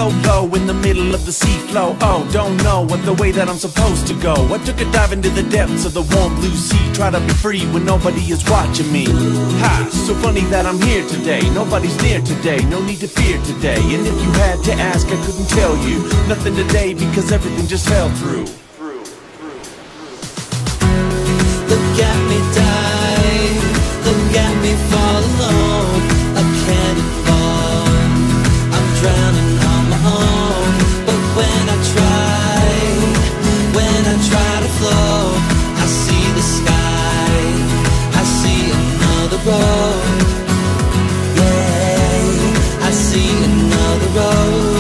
float low in the middle of the sea flow. Oh, don't know what the way that I'm supposed to go. I took a dive into the depths of the warm blue sea. Try to be free when nobody is watching me. Ha, so funny that I'm here today. Nobody's near today, no need to fear today. And if you had to ask, I couldn't tell you nothing today, because everything just fell through. Look at me dive, look at me fall alone. A cannonball, I'm drowning on my own. But when I try to float, I see the sky, I see another road. Yeah, I see another road.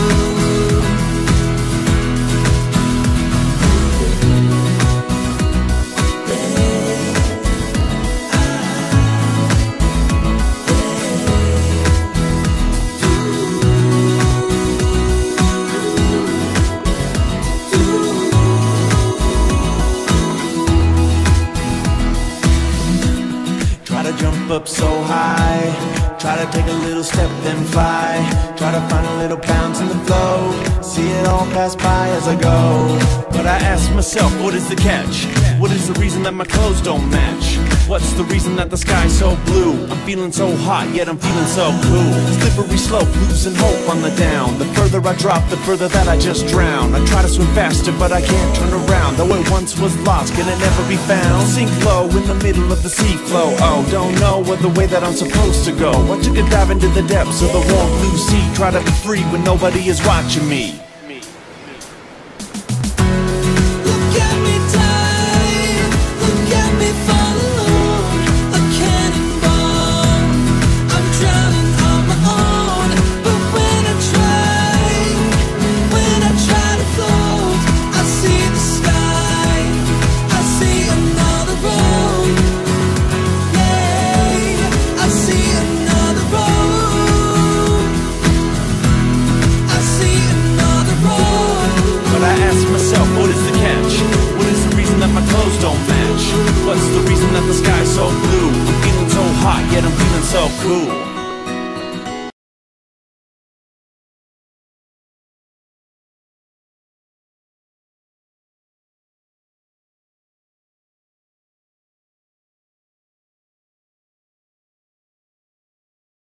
Jump up so high, try to take a little step then fly. Try to find a little bounce in the flow, see it all pass by as I go. But I ask myself, what is the catch? What is the reason that my clothes don't match? What's the reason that the sky's so blue? I'm feeling so hot, yet I'm feeling so cool. Slippery slope, losing hope on the down. The further I drop, the further that I just drown. I try to swim faster, but I can't turn around. Though it once was lost, can it never be found? Sink low in the middle of the sea flow. Oh, don't know the way that I'm supposed to go. I took a dive into the depths of the warm blue sea. Try to be free when nobody is watching me. What's the reason that the sky's so blue? I'm feeling so hot, yet I'm feeling so cool.